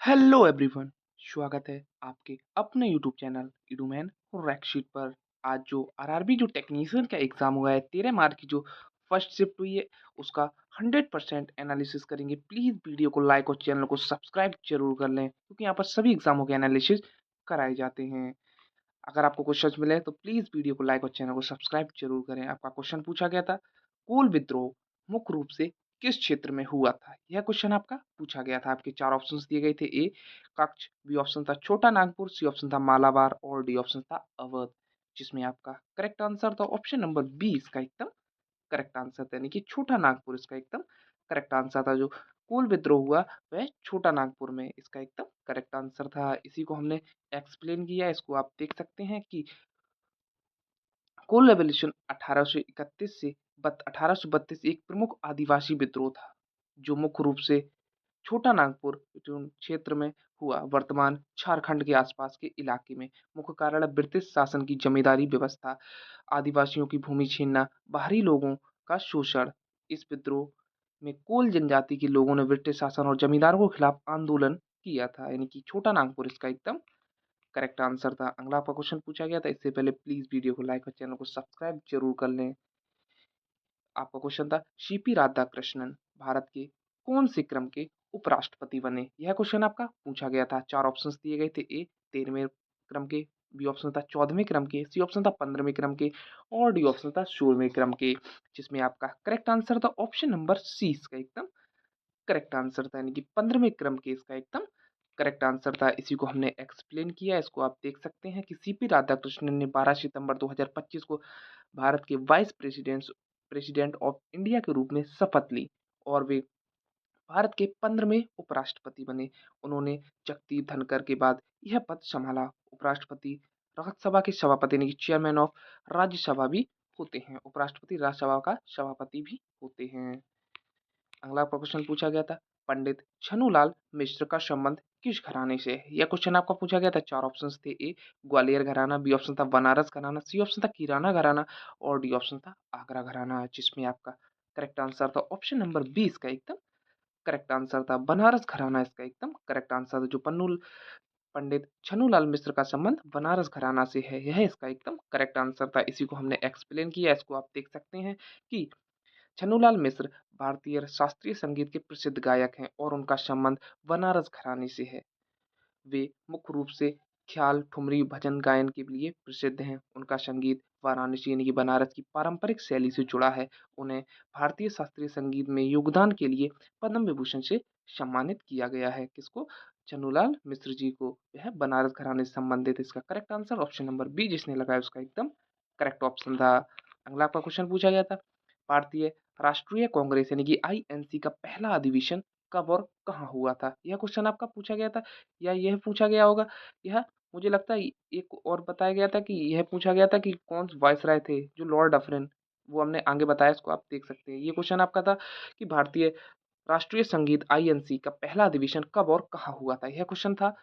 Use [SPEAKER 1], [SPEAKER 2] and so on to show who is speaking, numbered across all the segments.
[SPEAKER 1] Hello everyone. स्वागत है आपके अपने यूट्यूब चैनल इडूमैन रैकशीट पर। आज जो आरआरबी जो टेक्नीशियन का एग्जाम हुआ है 13 मार्च की जो फर्स्ट शिफ्ट हुई है उसका 100% एनालिसिस करेंगे। प्लीज़ वीडियो को लाइक और चैनल को सब्सक्राइब जरूर कर लें क्योंकि यहाँ पर सभी एग्जामों के एनालिसिस कराए जाते हैं। अगर आपको क्वेश्चन मिले तो प्लीज़ वीडियो को लाइक और चैनल को सब्सक्राइब जरूर करें। आपका क्वेश्चन पूछा गया था, कोल विद्रोह मुख्य रूप से किस क्षेत्र में हुआ था? यह क्वेश्चन आपका पूछा गया था। आपके 4 ऑप्शंस दिए गए थे। ए कच्छ, बी ऑप्शन था छोटा नागपुर, सी ऑप्शन था मालाबार और डी ऑप्शन था अवध। जिसमें आपका करेक्ट आंसर था ऑप्शन नंबर बी इसका एकदम करेक्ट आंसर था, यानी कि छोटा नागपुर इसका एकदम करेक्ट आंसर था। जो कोल विद्रोह हुआ वह छोटा नागपुर में इसका एकदम करेक्ट आंसर था। इसी को हमने एक्सप्लेन किया। इसको आप देख सकते हैं कि कोल रेवोल्यूशन 1831 से 1832 एक प्रमुख आदिवासी विद्रोह था जो मुख्य रूप से छोटा नागपुर जो क्षेत्र में हुआ, वर्तमान झारखंड के आसपास के इलाके में। मुख्य कारण है ब्रिटिश शासन की जमींदारी व्यवस्था, आदिवासियों की भूमि छीनना, बाहरी लोगों का शोषण। इस विद्रोह में कोल जनजाति के लोगों ने ब्रिटिश शासन और जमींदारों के खिलाफ आंदोलन किया था, यानी कि छोटा नागपुर इसका एकदम करेक्ट आंसर था। अगला आपका क्वेश्चन पूछा गया था। इससे पहले प्लीज वीडियो को लाइक और चैनल को सब्सक्राइब जरूर कर लें। आपका क्वेश्चन था सीपी राधाकृष्णन भारत के कौन से क्रम के उपराष्ट्रपति बने? यह क्वेश्चन आपका पूछा गया था। 4 ऑप्शंस दिए गए थे। ए 13वें क्रम के, बी ऑप्शन था 14वें क्रम के, सी ऑप्शन था 15वें क्रम के और डी ऑप्शन था 16वें क्रम के। जिसमें आपका करेक्ट आंसर था ऑप्शन नंबर सी इसका एकदम करेक्ट आंसर था, यानी कि 15वें क्रम के इसका एकदम करेक्ट आंसर था। इसी को हमने एक्सप्लेन किया। इसको आप देख सकते हैं कि सीपी राधाकृष्णन ने 12 सितंबर 2025 को भारत के वाइस प्रेसिडेंट ऑफ इंडिया के रूप में शपथ ली और वे भारत के 15वें उपराष्ट्रपति बने। उन्होंने जगदीप धनखड़ के बाद यह पद संभाला। उपराष्ट्रपति राज्यसभा के सभापति यानी कि चेयरमैन ऑफ राज्यसभा भी होते हैं। उपराष्ट्रपति राज्यसभा का सभापति भी होते हैं। अगला आपका क्वेश्चन पूछा गया था, पंडित छन्नूलाल मिश्र का संबंध किस घराने से है? यह क्वेश्चन आपका पूछा गया था। 4 ऑप्शंस थे। ए ग्वालियर घराना, बी ऑप्शन था बनारस घराना, सी ऑप्शन था किराना घराना और डी ऑप्शन था आगरा घराना। जिसमें आपका करेक्ट आंसर था ऑप्शन नंबर 20 का एकदम करेक्ट आंसर था बनारस घराना इसका एकदम करेक्ट आंसर था। जो पन्नूल पंडित छन्नूलाल मिश्र का संबंध बनारस घराना से है, यह इसका एकदम करेक्ट आंसर था। इसी को हमने एक्सप्लेन किया। इसको आप देख सकते हैं कि छन्नूलाल मिश्र भारतीय शास्त्रीय संगीत के प्रसिद्ध गायक हैं और उनका संबंध बनारस घराने से है। वे मुख्य रूप से ख्याल, ठुमरी, भजन गायन के लिए प्रसिद्ध हैं। उनका संगीत वाराणसी यानी कि बनारस की पारंपरिक शैली से जुड़ा है। उन्हें भारतीय शास्त्रीय संगीत में योगदान के लिए पद्म विभूषण से सम्मानित किया गया है। किसको? छन्नूलाल मिश्र जी को। यह बनारस घराने से संबंधित। इसका correct answer option number B जिसने लगाया उसका एकदम करेक्ट ऑप्शन था। अगला आपका क्वेश्चन पूछा गया था, भारतीय राष्ट्रीय कांग्रेस यानी कि आईएनसी का पहला अधिवेशन कब और कहाँ हुआ था? यह क्वेश्चन आपका पूछा गया था या यह पूछा गया होगा। यह मुझे लगता है एक और बताया गया था कि यह पूछा गया था कि कौन वायसराय थे, जो लॉर्ड डफरिन, वो हमने आगे बताया। इसको आप देख सकते हैं। ये क्वेश्चन आपका था कि भारतीय राष्ट्रीय संगीत आईएनसी का पहला अधिवेशन कब और कहाँ हुआ था। यह क्वेश्चन था।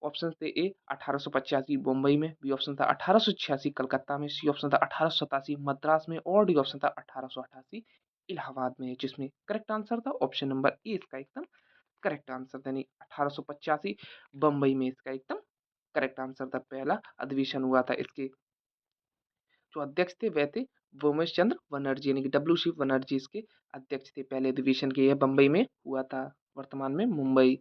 [SPEAKER 1] ऑप्शन थे। ए 1885 मुंबई में, बी ऑप्शन था 1886 कलकत्ता में, सी ऑप्शन था 1887 मद्रास में और डी ऑप्शन था 1888 इलाहाबाद में। जिसमें करेक्ट आंसर था ऑप्शन नंबर ए इसका एकदम करेक्ट आंसर था, यानी 1885 बम्बई में इसका एकदम करेक्ट आंसर था। पहला अधिवेशन हुआ था। इसके जो अध्यक्ष थे वह थे वोमेश चंद्र बनर्जी यानी कि डब्ल्यू सी बनर्जी इसके अध्यक्ष थे। पहले अधिवेशन के यह बम्बई में हुआ था, वर्तमान में मुंबई।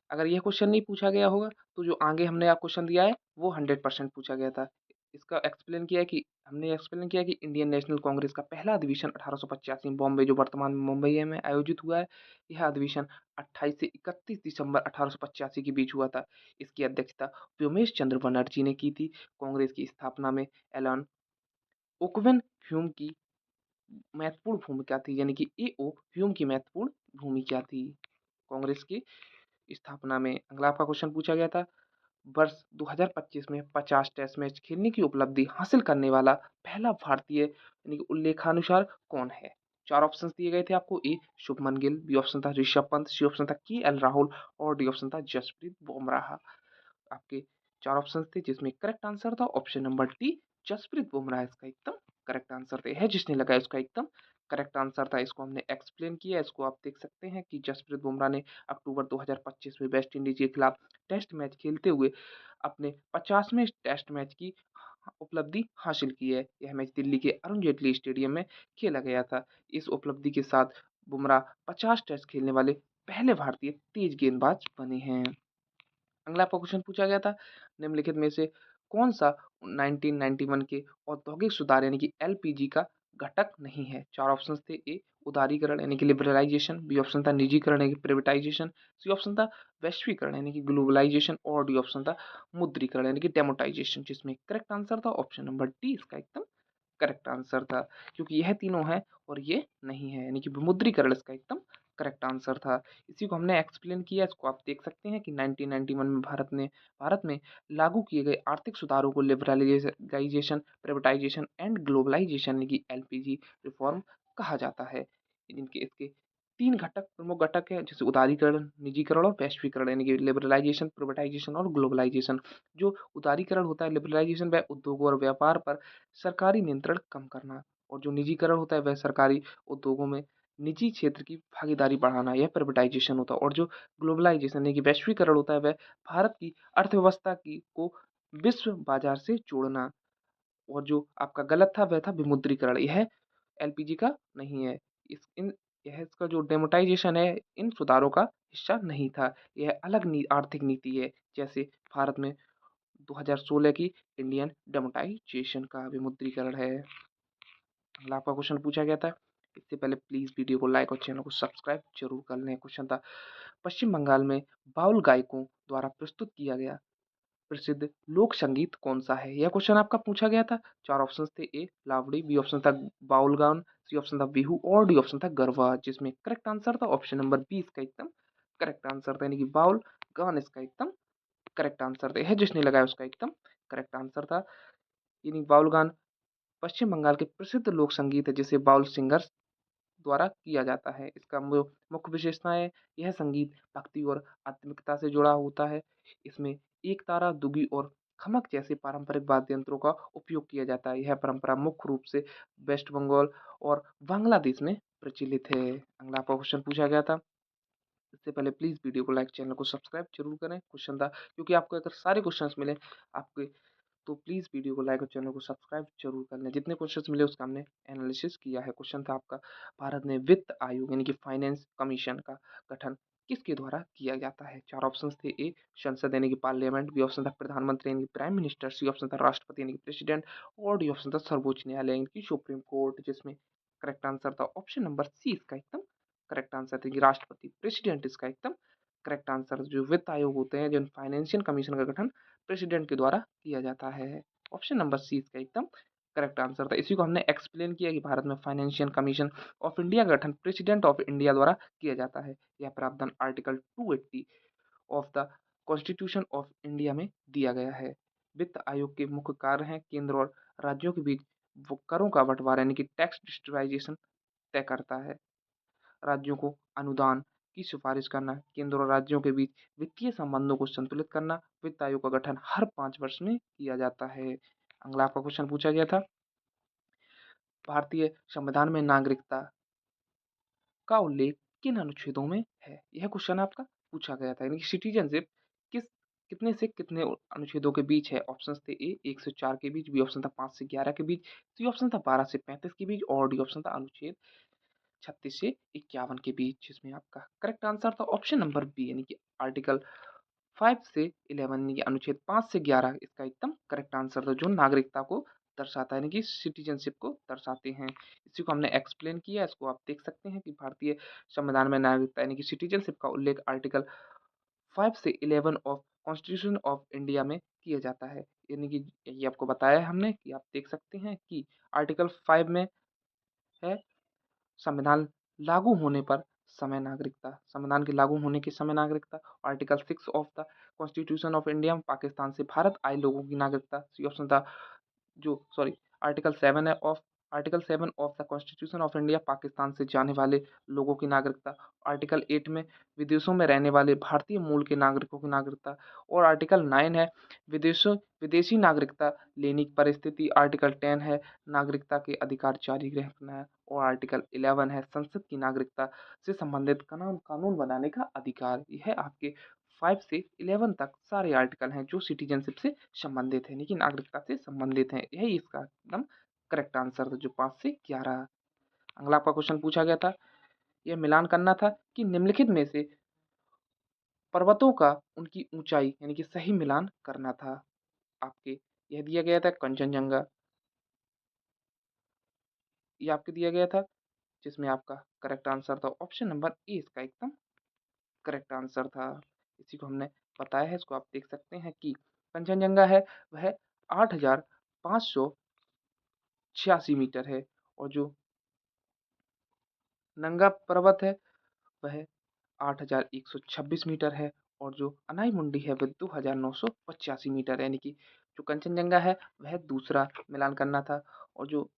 [SPEAKER 1] अगर यह क्वेश्चन नहीं पूछा गया होगा तो जो आगे हमने आप क्वेश्चन दिया है वो 100% पूछा गया था। इसका एक्सप्लेन किया है कि हमने एक्सप्लेन किया कि इंडियन नेशनल कांग्रेस का पहला अधिवेशन 1885 में बॉम्बे जो वर्तमान में मुंबई में आयोजित हुआ है। यह अधिवेशन 28 से 31 दिसंबर 1885 के बीच हुआ था। इसकी अध्यक्षता व्योमेश चंद्र बनर्जी ने की थी। कांग्रेस की स्थापना में एलन ओकवेन ह्यूम की महत्वपूर्ण भूमिका थी, यानी कि ए ओ ह्यूम की महत्वपूर्ण भूमिका थी कांग्रेस की स्थापना में। अगला आपका क्वेश्चन पूछा गया था, वर्ष 2025 में 50 टेस्ट मैच खेलने की उपलब्धि हासिल करने वाला पहला भारतीय यानी कि उल्लेखानुसार कौन है? 4 ऑप्शंस दिए गए थे आपको। ए शुभमन गिल, बी ऑप्शन था ऋषभ पंत, सी ऑप्शन था के एल राहुल और डी ऑप्शन था जसप्रीत बुमराह। आपके 4 ऑप्शंस थे जिसमें करेक्ट आंसर था option number D Jasprit Bumrah इसका एकदम करेक्ट आंसर है जिसने लगाया उसका एकदम करेक्ट आंसर था। इसको हमने एक्सप्लेन किया। इसको आप देख सकते हैं कि जसप्रीत बुमराह ने अक्टूबर 2025 में वेस्ट इंडीज के खिलाफ टेस्ट मैच खेलते हुए अपने 50वें टेस्ट मैच की उपलब्धि हासिल की है। यह मैच दिल्ली के अरुण जेटली स्टेडियम में खेला गया था। इस उपलब्धि के साथ बुमराह 50 टेस्ट खेलने वाले पहले भारतीय तेज गेंदबाज बने हैं। अगला आपका क्वेश्चन पूछा गया था, निम्नलिखित में से कौन सा 1991 के औद्योगिक सुधार यानी कि एलपीजी का घटक नहीं है? चार ऑप्शन थे। ए उदारीकरण यानी कि लिबरलाइजेशन, बी ऑप्शन था निजीकरण यानी कि प्राइवेटाइजेशन, सी ऑप्शन था वैश्वीकरण यानी कि ग्लोबलाइजेशन और डी ऑप्शन था मुद्रीकरण यानी कि डेमोटाइजेशन, जिसमें करेक्ट आंसर था ऑप्शन नंबर डी इसका एकदम करेक्ट आंसर था, क्योंकि यह तीनों है और ये नहीं है, यानी कि विमुद्रीकरण इसका एकदम करेक्ट आंसर था। इसी को हमने एक्सप्लेन किया। इसको आप देख सकते हैं कि 1991 में भारत में लागू किए गए आर्थिक सुधारों को लिबरलाइजेशन, प्राइवेटाइजेशन एंड ग्लोबलाइजेशन यानी कि एलपीजी रिफॉर्म कहा जाता है। इनके इसके तीन घटक प्रमुख घटक है, जैसे उदारीकरण, निजीकरण और वैश्वीकरण, यानी कि लिबरलाइजेशन, प्राइवेटाइजेशन और ग्लोबलाइजेशन। जो उदारीकरण होता है, लिबरलाइजेशन, वह उद्योगों और व्यापार पर सरकारी नियंत्रण कम करना, और जो निजीकरण होता है वह सरकारी उद्योगों में निजी क्षेत्र की भागीदारी बढ़ाना, यह प्राइवेटाइजेशन होता है। और जो ग्लोबलाइजेशन यानी कि वैश्वीकरण होता है वह भारत की अर्थव्यवस्था की को विश्व बाजार से जोड़ना। और जो आपका गलत था वह था विमुद्रीकरण, यह एलपीजी का नहीं है। यह इसका जो डेमोटाइजेशन है इन सुधारों का हिस्सा नहीं था। यह अलग आर्थिक नीति है, जैसे भारत में 2016 की इंडियन डेमोटाइजेशन का विमुद्रीकरण है। अगला आपका क्वेश्चन पूछा गया था। इससे पहले प्लीज वीडियो को लाइक और चैनल को सब्सक्राइब जरूर कर लें। क्वेश्चन था, पश्चिम बंगाल में बाउल गायकों द्वारा प्रस्तुत किया गया प्रसिद्ध लोक संगीत कौन सा है? यह क्वेश्चन आपका पूछा गया था। चार ऑप्शन थे। ए लावड़ी, बी ऑप्शन था बाउल गान, सी ऑप्शन था बिहू और डी ऑप्शन था गरबा, जिसमें करेक्ट आंसर था ऑप्शन नंबर बी इसका एकदम करेक्ट आंसर था, यानी कि बाउल गान इसका एकदम करेक्ट आंसर था। यह जिसने लगाया उसका एकदम करेक्ट आंसर था। यानी बाउल गान पश्चिम बंगाल के प्रसिद्ध लोक संगीत है, जिसे बाउल सिंगर्स द्वारा किया जाता है। इसका मुख्य विशेषता है, यह संगीत भक्ति और आत्मिकता से जुड़ा होता है। इसमें एक तारा, दुगी और खमक जैसे पारंपरिक वाद्य यंत्रों का उपयोग किया जाता है। यह परंपरा मुख्य रूप से वेस्ट बंगाल और बांग्लादेश में प्रचलित है। अगला आपका क्वेश्चन पूछा गया था। इससे पहले प्लीज वीडियो को लाइक, चैनल को सब्सक्राइब जरूर करें। क्वेश्चन था, क्योंकि आपको अगर सारे क्वेश्चंस मिले आपके, तो प्लीज़ वीडियो को लाइक और चैनल को सब्सक्राइब जरूर कर लें। जितने क्वेश्चंस मिले उसका हमने एनालिसिस किया है। क्वेश्चन था आपका, भारत में वित्त आयोग यानी कि फाइनेंस कमीशन का गठन किसके द्वारा किया जाता है? चार ऑप्शंस थे। ए संसद यानी कि पार्लियामेंट, बी ऑप्शन था प्रधानमंत्री यानी कि प्राइम मिनिस्टर, सी ऑप्शन था राष्ट्रपति यानी कि प्रेसिडेंट और डी ऑप्शन था सर्वोच्च न्यायालय यानी कि सुप्रीम कोर्ट, जिसमें करेक्ट आंसर था ऑप्शन नंबर सी इसका एकदम करेक्ट आंसर था कि राष्ट्रपति, प्रेसिडेंट इसका एकदम करेक्ट आंसर। जो वित्त आयोग होते हैं, जो फाइनेंशियल कमीशन का गठन प्रेसिडेंट के द्वारा किया जाता है। ऑप्शन नंबर सी इसका एकदम करेक्ट आंसर था। इसी को हमने एक्सप्लेन किया कि भारत में फाइनेंशियल कमीशन ऑफ इंडिया का गठन प्रेसिडेंट ऑफ इंडिया द्वारा किया जाता है। यह प्रावधान article 280 of the constitution of India में दिया गया है। वित्त आयोग के मुख्य कार्य हैं केंद्र और राज्यों के बीच वो करों का बंटवारा यानी कि टैक्स डिस्ट्रीब्यूशन तय करता है। राज्यों को अनुदान की सिफारिश करना, केंद्र और राज्यों के बीच वित्तीय संबंधों को संतुलित करना। वित्त आयोग का गठन हर 5 वर्ष में किया जाता है। अगला आपका क्वेश्चन पूछा गया था, भारतीय संविधान में नागरिकता का उल्लेख किन अनुच्छेदों में है? यह क्वेश्चन आपका पूछा गया था, यानी कि सिटीजनशिप किस कितने से कितने अनुच्छेदों के बीच है? ऑप्शन थे। ए 1 से 4 के बीच, बी ऑप्शन था 5 से 11 के बीच, सी ऑप्शन था 12 से 35 के बीच और डी ऑप्शन था अनुच्छेद 36 से 51 के बीच, जिसमें आपका करेक्ट आंसर था ऑप्शन नंबर बी, यानी कि आर्टिकल 5 से 11 यानी कि अनुच्छेद 5 से 11 इसका एकदम करेक्ट आंसर था, जो नागरिकता को दर्शाता है, यानी कि सिटीजनशिप को दर्शाते हैं। इसी को हमने एक्सप्लेन किया। इसको आप देख सकते हैं कि भारतीय संविधान में नागरिकता यानी कि सिटीजनशिप का उल्लेख आर्टिकल 5 से 11 ऑफ कॉन्स्टिट्यूशन ऑफ इंडिया में किया जाता है। यानी कि ये आपको बताया है हमने कि आप देख सकते हैं कि आर्टिकल 5 में है, संविधान लागू होने पर समय नागरिकता, संविधान के लागू होने के समय नागरिकता। Article 6 of the constitution of India, Pakistan से भारत आए लोगों की नागरिकता। सी ऑप्शन था जो सॉरी आर्टिकल 7 है of article 7 of the constitution of India, Pakistan से जाने वाले लोगों की नागरिकता। आर्टिकल 8 में विदेशों में रहने वाले भारतीय मूल के नागरिकों की नागरिकता। और आर्टिकल 9 है विदेशी नागरिकता लेने की परिस्थिति। आर्टिकल 10 है नागरिकता के अधिकार जारी रखना है। और आर्टिकल 11 है संसद की नागरिकता से संबंधित कानून बनाने का अधिकार। यह आपके 5 से 11 तक सारे आर्टिकल हैं जो सिटीजनशिप से संबंधित है, लेकिन नागरिकता से संबंधित है। यही इसका एकदम करेक्ट आंसर था, जो 5 से 11। अगला आपका क्वेश्चन पूछा गया था, यह मिलान करना था कि निम्नलिखित में से पर्वतों का उनकी ऊंचाई यानी कि सही मिलान करना था। आपके यह दिया गया था कंचनजंगा, ये आपके दिया गया था, जिसमें आपका करेक्ट आंसर था ऑप्शन नंबर ए इसका एकदम करेक्ट आंसर था। इसी को हमने बताया है, इसको आप देख सकते हैं कि कंचनजंगा है वह 8,586 मीटर है, और जो नंगा पर्वत है वह 8,126 मीटर है, और जो अनाई मुंडी है वह 2,985 मीटर है। यानी कि जो कंचनजंगा है वह दूसरा मिलान करना था, और जो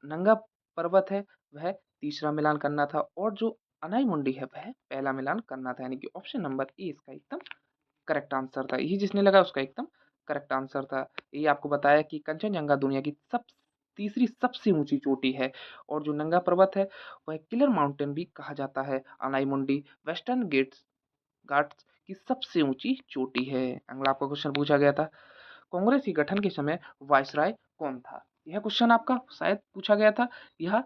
[SPEAKER 1] नंगा पर्वत है वह तीसरा मिलान करना था, और जो अनाई मुंडी है वह पहला मिलान करना था। यानी कि ऑप्शन नंबर ए इसका एकदम करेक्ट आंसर था। ये जिसने लगा उसका एकदम करेक्ट आंसर था। ये आपको बताया कि कंचनजंगा दुनिया की तीसरी सबसे ऊंची चोटी है, और जो नंगा पर्वत है वह किलर माउंटेन भी कहा जाता है। अनाई मुंडी वेस्टर्न घाट्स की सबसे ऊंची चोटी है। अगला आपका क्वेश्चन पूछा गया था, कांग्रेस के गठन के समय वायसराय कौन था? यह क्वेश्चन आपका शायद पूछा गया था। यह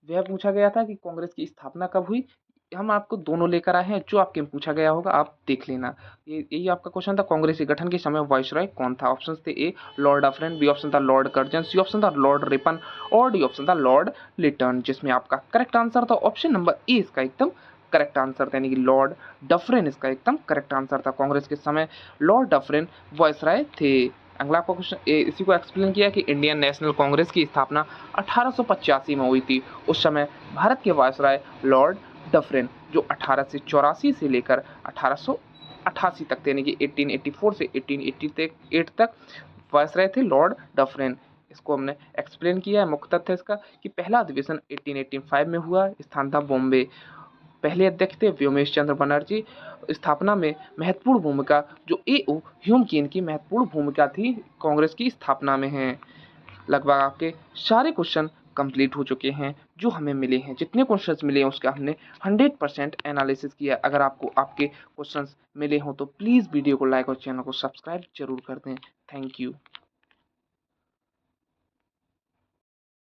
[SPEAKER 1] वह पूछा गया था कि कांग्रेस की स्थापना कब हुई। हम आपको दोनों लेकर आए हैं, जो आपके में पूछा गया होगा आप देख लेना। ये यही आपका क्वेश्चन था, कांग्रेस के गठन के समय वायसराय कौन था? ऑप्शन थे ए लॉर्ड डफरिन, बी ऑप्शन था लॉर्ड कर्जन, सी ऑप्शन था लॉर्ड रिपन, और डी ऑप्शन था लॉर्ड लिटन, जिसमें आपका करेक्ट आंसर था ऑप्शन नंबर ए इसका एकदम करेक्ट आंसर था। यानी कि लॉर्ड डफरिन इसका एकदम करेक्ट आंसर था। कांग्रेस के समय लॉर्ड डफरिन वायसराय थे। अगला आपका क्वेश्चन इसी को एक्सप्लेन किया कि इंडियन नेशनल कांग्रेस की स्थापना 1885 में हुई थी। उस समय भारत के वायसराय लॉर्ड डफरिन, जो 1884 से लेकर 1888 तक थे, यानी कि 1884 से 1888 तक वायसराय थे लॉर्ड डफरिन। इसको हमने एक्सप्लेन किया है। मुख्य तथ्य इसका कि पहला अधिवेशन 1885 में हुआ, स्थान था बॉम्बे। पहले अध्यक्ष थे व्योमेश चंद्र बनर्जी। स्थापना में महत्वपूर्ण भूमिका जो ए.ओ. ह्यूम की इनकी महत्वपूर्ण भूमिका थी कांग्रेस की स्थापना में है। लगभग आपके सारे क्वेश्चन कंप्लीट हो चुके हैं जो हमें मिले हैं। जितने क्वेश्चंस मिले हैं उसका हमने 100% एनालिसिस किया। अगर आपको आपके क्वेश्चंस मिले हों तो प्लीज़ वीडियो को लाइक और चैनल को सब्सक्राइब जरूर कर दें। Thank you.